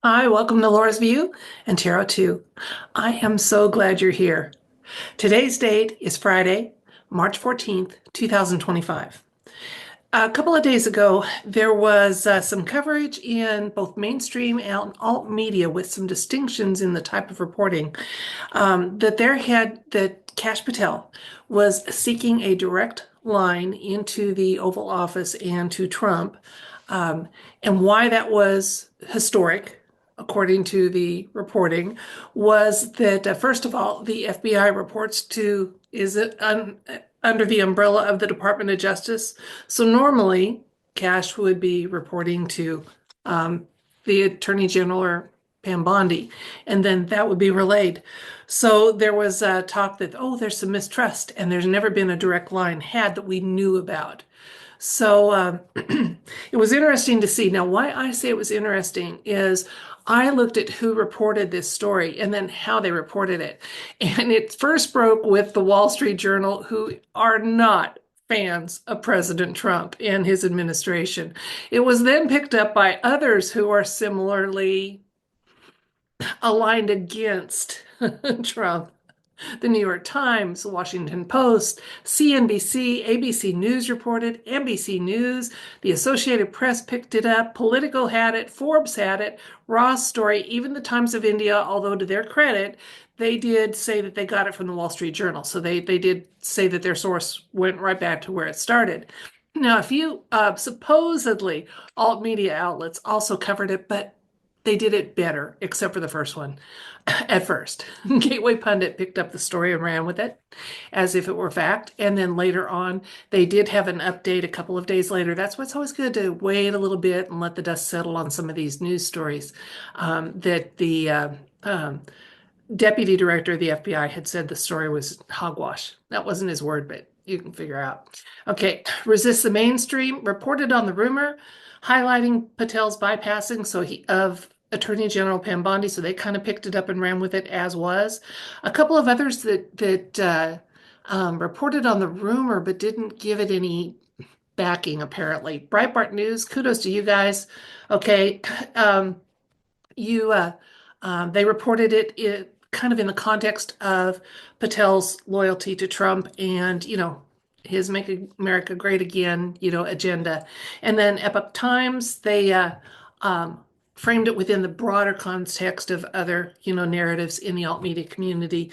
Hi, welcome to Laura's View and Tarot 2. I am so glad you're here. Today's date is Friday, March 14th, 2025. A couple of days ago, there was some coverage in both mainstream and alt media with some distinctions in the type of reporting that Kash Patel was seeking a direct line into the Oval Office and to Trump, um, and why that was historic, according to the reporting, was that first of all, the FBI reports to is it under the umbrella of the Department of Justice. So normally, Cash would be reporting to um, the Attorney General or Pam Bondi, and then that would be relayed. So there was talk that, oh, there's some mistrust, and there's never been a direct line had that we knew about. So it was interesting to see. Now, why I say it was interesting is I looked at who reported this story and then how they reported it. And it first broke with the Wall Street Journal, who are not fans of President Trump and his administration. It was then picked up by others who are similarly aligned against Trump. The New York Times, the Washington Post, CNBC, ABC News reported, NBC News, the Associated Press picked it up, Politico had it, Forbes had it, Ross story, even the Times of India, although to their credit, they did say that they got it from the Wall Street Journal. So they did say that their source went right back to where it started. Now, a few supposedly alt media outlets also covered it, but they did it better, except for the first one. At first, Gateway Pundit picked up the story and ran with it as if it were fact. And then later on, they did have an update a couple of days later. That's why it's always good to wait a little bit and let the dust settle on some of these news stories. That the deputy director of the FBI had said the story was hogwash. That wasn't his word, but you can figure out. Okay, resist the mainstream reported on the rumor, highlighting Patel's bypassing of Attorney General Pam Bondi, so they kind of picked it up and ran with it as was. A couple of others that reported on the rumor but didn't give it any backing, apparently. Breitbart News, kudos to you guys. Okay, you they reported it kind of in the context of Patel's loyalty to Trump and, his Make America Great Again, agenda. And then Epoch Times, they framed it within the broader context of other, narratives in the alt media community.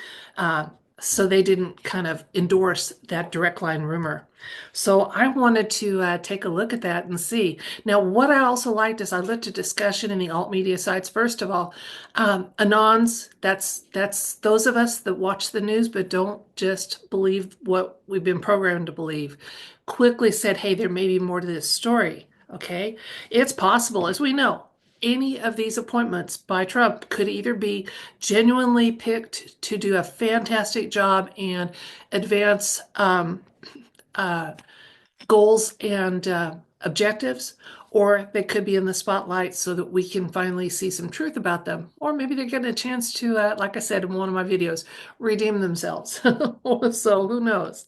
So they didn't kind of endorse that direct line rumor. So I wanted to take a look at that and see. Now, what I also liked is I looked at discussion in the alt media sites. First of all, anons, that's those of us that watch the news but don't just believe what we've been programmed to believe, quickly said, hey, there may be more to this story. Okay, it's possible, as we know, any of these appointments by Trump could either be genuinely picked to do a fantastic job and advance goals and objectives, or they could be in the spotlight so that we can finally see some truth about them. Or maybe they're getting a chance to, like I said in one of my videos, redeem themselves. So who knows?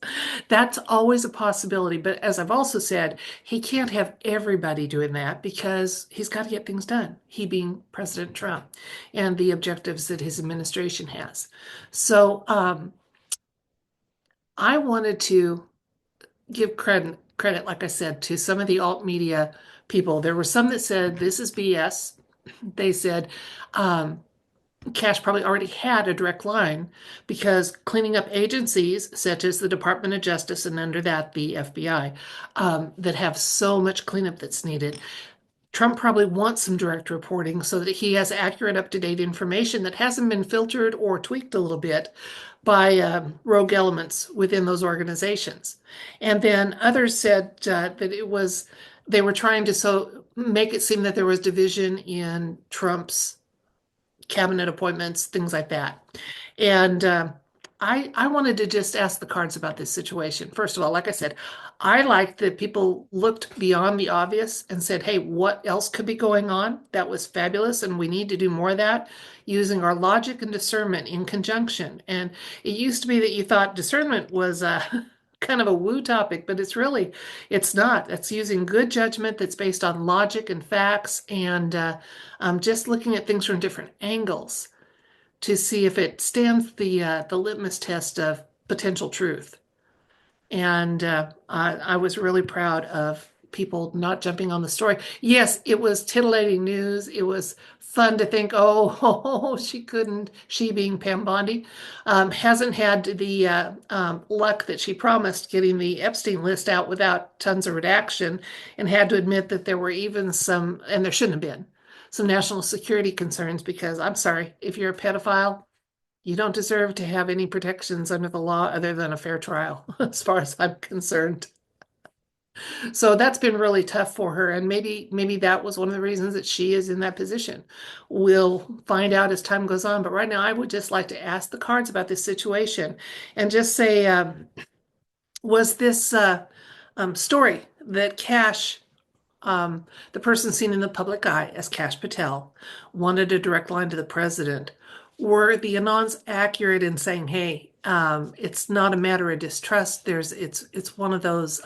That's always a possibility. But as I've also said, he can't have everybody doing that because he's got to get things done, he being President Trump, and the objectives that his administration has. So I wanted to give credit, like I said, to some of the alt media people. There were some that said this is BS. They said Cash probably already had a direct line because cleaning up agencies such as the Department of Justice and under that the FBI that have so much cleanup that's needed. Trump probably wants some direct reporting so that he has accurate, up-to-date information that hasn't been filtered or tweaked a little bit by rogue elements within those organizations. And then others said that they were trying to make it seem that there was division in Trump's cabinet appointments, things like that. And I wanted to just ask the cards about this situation. First of all, like I said, I liked that people looked beyond the obvious and said, hey, what else could be going on? That was fabulous, and we need to do more of that using our logic and discernment in conjunction. And it used to be that you thought discernment was kind of a woo topic, but it's not. It's using good judgment that's based on logic and facts and just looking at things from different angles to see if it stands the litmus test of potential truth. And I was really proud of people not jumping on the story. Yes, it was titillating news. It was fun to think, oh, she couldn't, she being Pam Bondi, hasn't had the luck that she promised getting the Epstein list out without tons of redaction and had to admit that there were even some, and there shouldn't have been, some national security concerns because I'm sorry, if you're a pedophile, you don't deserve to have any protections under the law other than a fair trial, as far as I'm concerned. So that's been really tough for her, and maybe that was one of the reasons that she is in that position. We'll find out as time goes on, but right now I would just like to ask the cards about this situation and just say, was this story that Cash the person seen in the public eye as Kash Patel wanted a direct line to the president. Were the Anons accurate in saying, "Hey, it's not a matter of distrust. It's one of those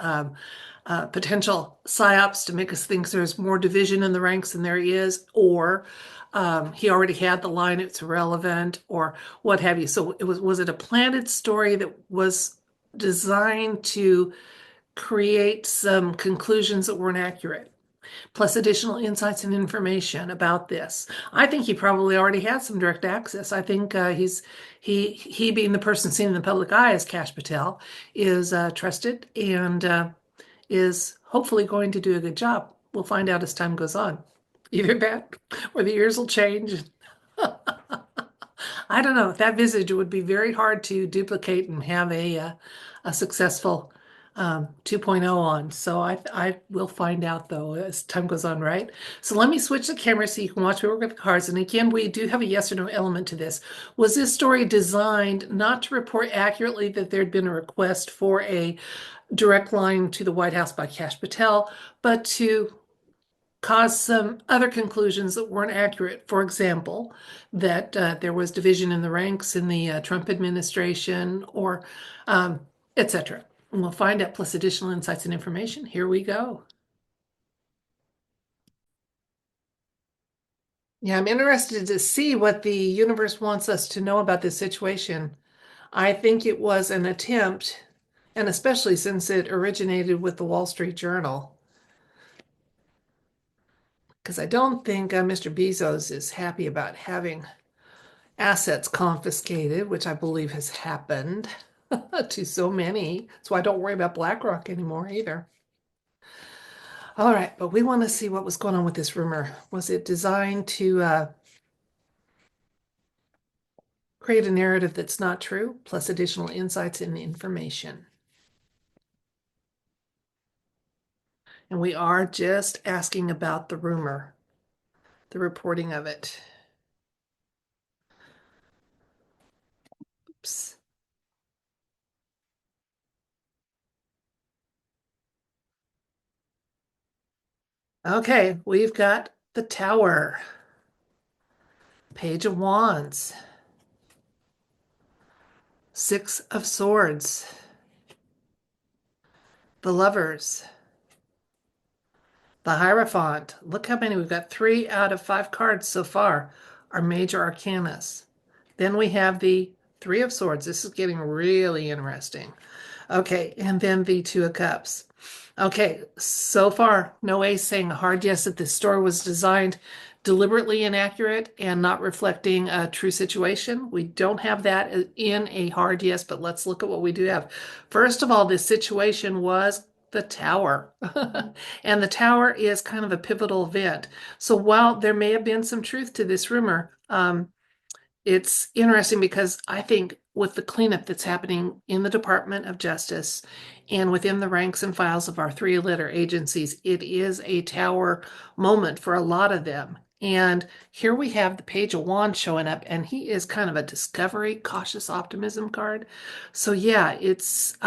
potential psyops to make us think there's more division in the ranks than there is, or he already had the line, it's irrelevant, or what have you." So was it a planted story that was designed to create some conclusions that weren't accurate, plus additional insights and information about this? I think he probably already has some direct access. I think he being the person seen in the public eye as Kash Patel is trusted and is hopefully going to do a good job. We'll find out as time goes on. Either that or the years will change. I don't know. That visage would be very hard to duplicate and have a successful 2.0 on. So I will find out though as time goes on, right? So let me switch the camera so you can watch me work with the cards. And again, we do have a yes or no element to this. Was this story designed not to report accurately that there'd been a request for a direct line to the White House by Kash Patel, but to cause some other conclusions that weren't accurate? For example, that there was division in the ranks in the Trump administration, or etc. And we'll find out, plus additional insights and information. Here we go. Yeah, I'm interested to see what the universe wants us to know about this situation. I think it was an attempt, and especially since it originated with the Wall Street Journal, because I don't think Mr. Bezos is happy about having assets confiscated, which I believe has happened to so many. So I don't worry about BlackRock anymore either. All right, but we want to see what was going on with this rumor. Was it designed to create a narrative that's not true, plus additional insights and information? And we are just asking about the rumor, the reporting of it. Oops. Okay, we've got the Tower, Page of Wands, Six of Swords, the Lovers, the Hierophant. Look how many. We've got 3 out of 5 cards so far are major arcanas. Then we have the Three of Swords. This is getting really interesting. Okay, and then the Two of Cups. Okay, so far, no ace saying a hard yes that this story was designed deliberately inaccurate and not reflecting a true situation. We don't have that in a hard yes, but let's look at what we do have. First of all, this situation was the Tower. And the Tower is kind of a pivotal event. So while there may have been some truth to this rumor, it's interesting because I think with the cleanup that's happening in the Department of Justice and within the ranks and files of our 3-letter agencies, it is a Tower moment for a lot of them. And here we have the Page of Wands showing up, and he is kind of a discovery, cautious optimism card. So yeah, it's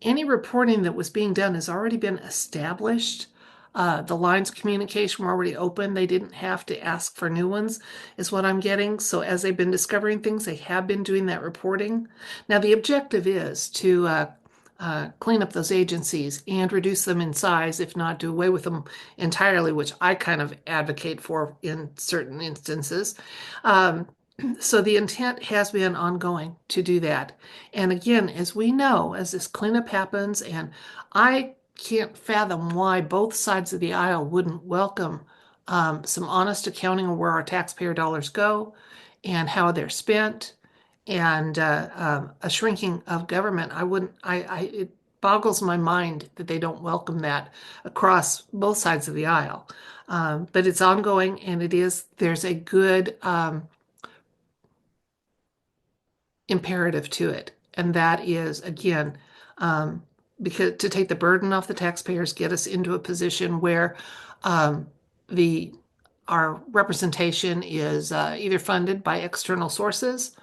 any reporting that was being done has already been established. The lines of communication were already open. They didn't have to ask for new ones, is what I'm getting. So as they've been discovering things, they have been doing that reporting. Now, the objective is to clean up those agencies and reduce them in size, if not do away with them entirely, which I kind of advocate for in certain instances. Um, so the intent has been ongoing to do that. And again, as we know, as this cleanup happens, and I can't fathom why both sides of the aisle wouldn't welcome some honest accounting of where our taxpayer dollars go and how they're spent and a shrinking of government. I wouldn't, it boggles my mind that they don't welcome that across both sides of the aisle. But it's ongoing and there's a good imperative to it. And that is, again, um, because to take the burden off the taxpayers, get us into a position where um, the our representation is either funded by external sources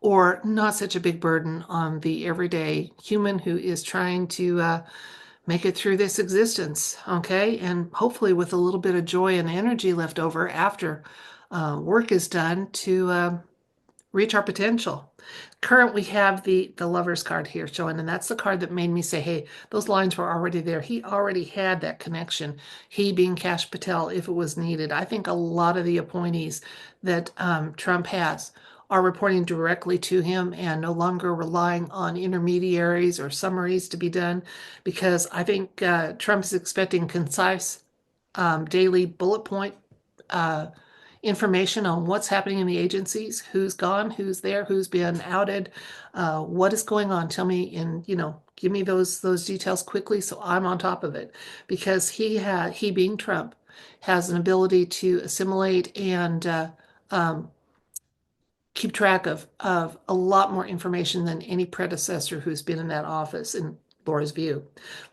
or not such a big burden on the everyday human who is trying to make it through this existence, okay? And hopefully with a little bit of joy and energy left over after work is done to reach our potential. Current, we have the lover's card here showing, and that's the card that made me say, hey, those lines were already there. He already had that connection. He being Kash Patel, if it was needed. I think a lot of the appointees that Trump has are reporting directly to him and no longer relying on intermediaries or summaries to be done, because I think Trump is expecting concise daily bullet point uh, information on what's happening in the agencies, who's gone, who's there, who's been outed, what is going on. Tell me give me those details quickly so I'm on top of it. Because he being Trump, has an ability to assimilate and um, keep track of a lot more information than any predecessor who's been in that office in Laura's view.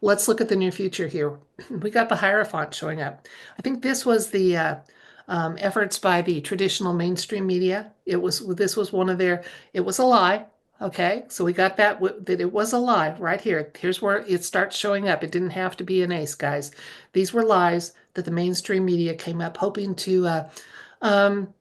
Let's look at the near future here. We got the Hierophant showing up. I think this was the efforts by the traditional mainstream media. This was one of their, it was a lie. Okay, so we got that it was a lie right here. Here's where it starts showing up. It didn't have to be an ace, guys. These were lies that the mainstream media came up hoping to um,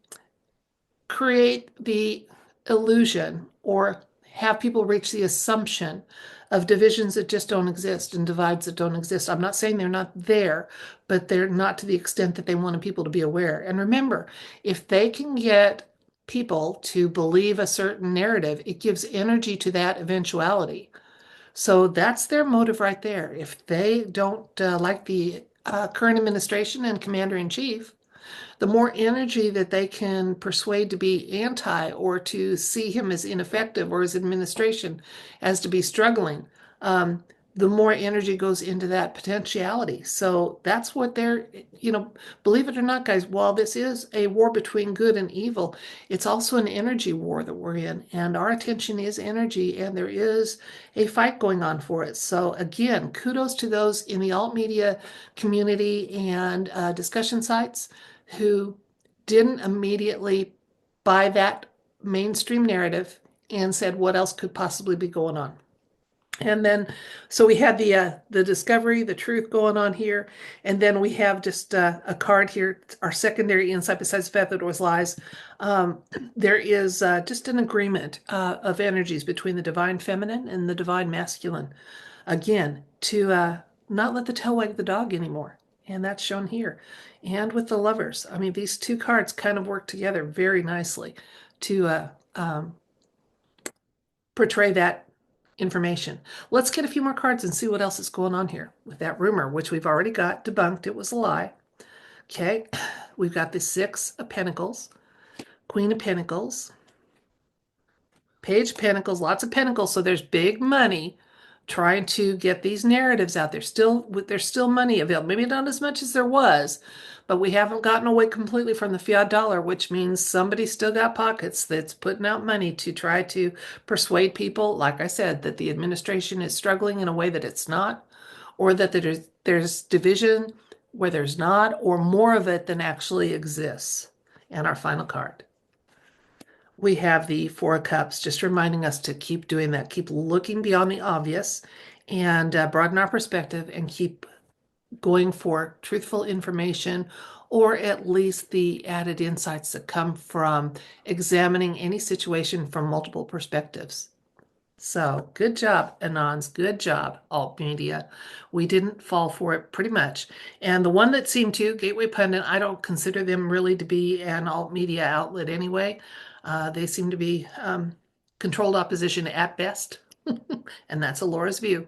create the illusion or have people reach the assumption of divisions that just don't exist and divides that don't exist. I'm not saying they're not there, but they're not to the extent that they wanted people to be aware. And remember, if they can get people to believe a certain narrative, it gives energy to that eventuality. So that's their motive right there. If they don't like the current administration and commander in chief, the more energy that they can persuade to be anti or to see him as ineffective or his administration as to be struggling, um, the more energy goes into that potentiality. So that's what believe it or not, guys, while this is a war between good and evil, it's also an energy war that we're in. And our attention is energy, and there is a fight going on for it. So again, kudos to those in the alt media community and discussion sites who didn't immediately buy that mainstream narrative and said, what else could possibly be going on? And then, so we had the discovery, the truth going on here, and then we have just a card here, our secondary insight. Besides the fact that it was lies, um, there is just an agreement of energies between the divine feminine and the divine masculine. Again, to not let the tail wag the dog anymore, and that's shown here. And with the lovers, I mean, these two cards kind of work together very nicely to portray that information. Let's get a few more cards and see what else is going on here with that rumor, which we've already got debunked. It was a lie. Okay, we've got the Six of Pentacles, Queen of Pentacles, Page of Pentacles, lots of pentacles. So there's big money trying to get these narratives out there. There's still money available. Maybe not as much as there was, but we haven't gotten away completely from the fiat dollar, which means somebody still got pockets that's putting out money to try to persuade people, like I said, that the administration is struggling in a way that it's not, or that there's division where there's not, or more of it than actually exists. And our final card, we have the Four of Cups, just reminding us to keep doing that, keep looking beyond the obvious and broaden our perspective and keep going for truthful information, or at least the added insights that come from examining any situation from multiple perspectives. So good job, Anons. Good job, alt media. We didn't fall for it pretty much. And the one that seemed to, Gateway Pundit, I don't consider them really to be an alt media outlet anyway. They seem to be controlled opposition at best. And that's Alora's view.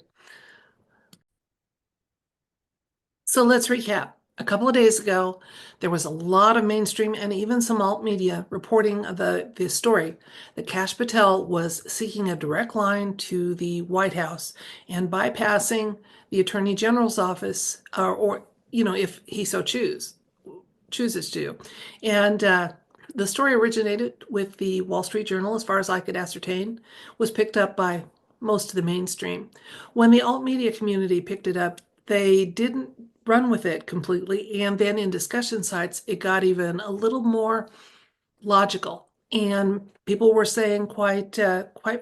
So let's recap. A couple of days ago, there was a lot of mainstream and even some alt media reporting the story that Kash Patel was seeking a direct line to the White House and bypassing the Attorney General's office, or if he so chooses to. And the story originated with the Wall Street Journal, as far as I could ascertain, was picked up by most of the mainstream. When the alt media community picked it up, they didn't run with it completely. And then in discussion sites, it got even a little more logical. And people were saying quite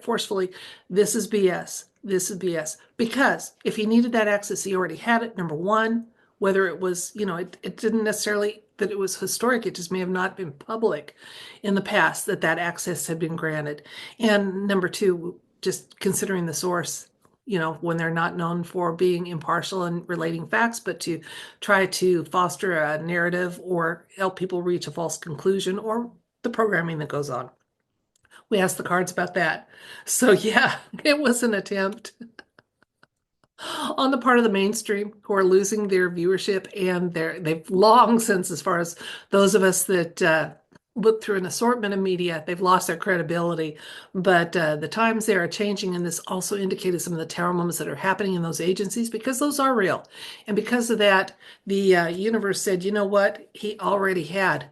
forcefully, this is BS. This is BS. Because if he needed that access, he already had it, number one. Whether it was, it didn't necessarily that it was historic, it just may have not been public in the past that that access had been granted. And number two, just considering the source, when they're not known for being impartial and relating facts, but to try to foster a narrative or help people reach a false conclusion or the programming that goes on. We asked the cards about that. So yeah, it was an attempt on the part of the mainstream who are losing their viewership, and they've long since, as far as those of us that look through an assortment of media, they've lost their credibility. But the times they are changing, and this also indicated some of the tower moments that are happening in those agencies because those are real. And because of that, the universe said, you know what? He already had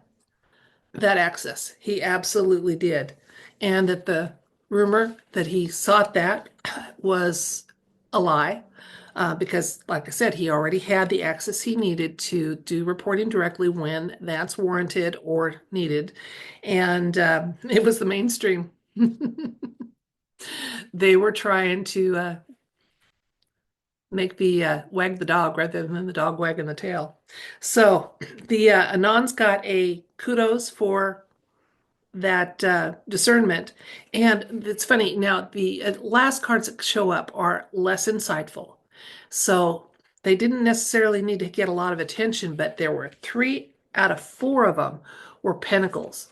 that access. He absolutely did. And that the rumor that he sought that was a lie. Because, like I said, he already had the access he needed to do reporting directly when that's warranted or needed. And it was the mainstream. They were trying to make the wag the dog rather than the dog wagging the tail. So the Anons got a kudos for that discernment. And it's funny, now the last cards that show up are less insightful. So they didn't necessarily need to get a lot of attention, but there were 3 out of 4 of them were pentacles.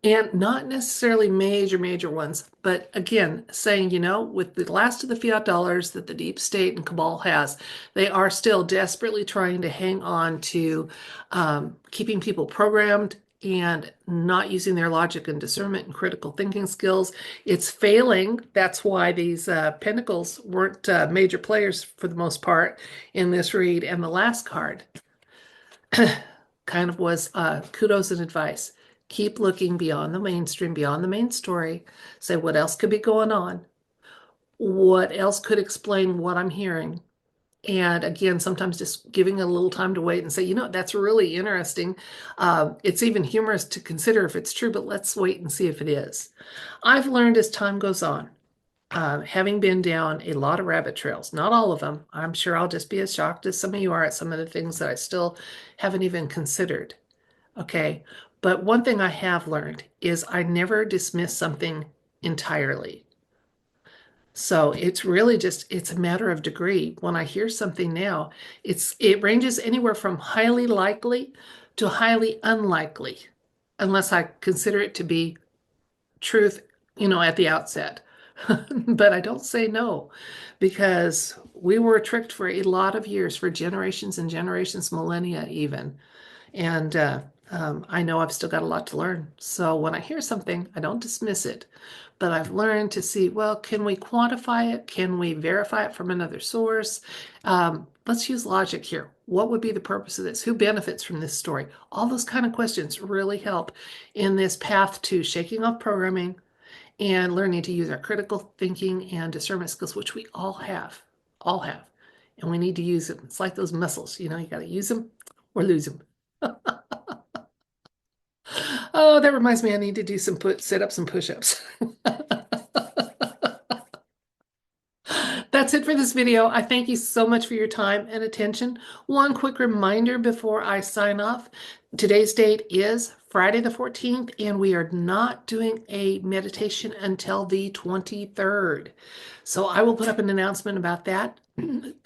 And not necessarily major ones, but again, saying, with the last of the fiat dollars that the deep state and cabal has, they are still desperately trying to hang on to keeping people programmed and not using their logic and discernment and critical thinking skills. It's failing. That's why these pentacles weren't major players for the most part in this read. And the last card kind of was kudos and advice. Keep looking beyond the mainstream, beyond the main story. Say, what else could be going on? What else could explain what I'm hearing? And again, sometimes just giving a little time to wait and say, that's really interesting. It's even humorous to consider if it's true, but let's wait and see if it is. I've learned as time goes on, having been down a lot of rabbit trails, not all of them. I'm sure I'll just be as shocked as some of you are at some of the things that I still haven't even considered. Okay. But one thing I have learned is I never dismiss something entirely. So it's really it's a matter of degree. When I hear something now, it ranges anywhere from highly likely to highly unlikely, unless I consider it to be truth, at the outset. But I don't say no, because we were tricked for a lot of years, for generations and generations, millennia even. And I know I've still got a lot to learn. So when I hear something, I don't dismiss it, but I've learned to see, well, can we quantify it? Can we verify it from another source? Let's use logic here. What would be the purpose of this? Who benefits from this story? All those kind of questions really help in this path to shaking off programming and learning to use our critical thinking and discernment skills, which we all have, and we need to use them. It's like those muscles, you got to use them or lose them. Oh, that reminds me, I need to do some sit-ups and push-ups. That's that's it for this video. I thank you so much for your time and attention. One quick reminder before I sign off. Today's date is Friday the 14th, and we are not doing a meditation until the 23rd. So I will put up an announcement about that,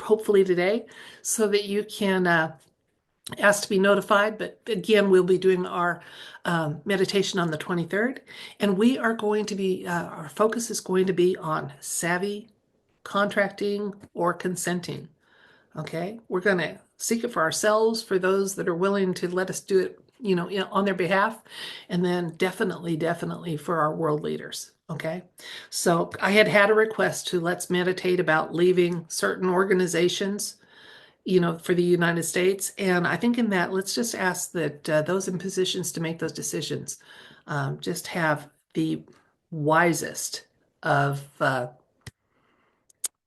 hopefully today, so that you can ask to be notified. But again, we'll be doing our meditation on the 23rd, and we are going to be, our focus is going to be on savvy contracting or consenting. Okay, we're going to seek it for ourselves, for those that are willing to let us do it, on their behalf, and then definitely for our world leaders. Okay, so I had a request to let's meditate about leaving certain organizations, for the United States. And I think in that, let's just ask that those in positions to make those decisions just have the wisest of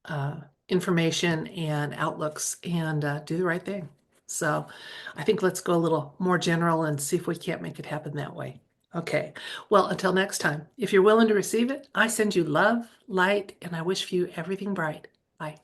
uh, information and outlooks and do the right thing. So I think let's go a little more general and see if we can't make it happen that way. Okay. Well, until next time, if you're willing to receive it, I send you love, light, and I wish for you everything bright. Bye.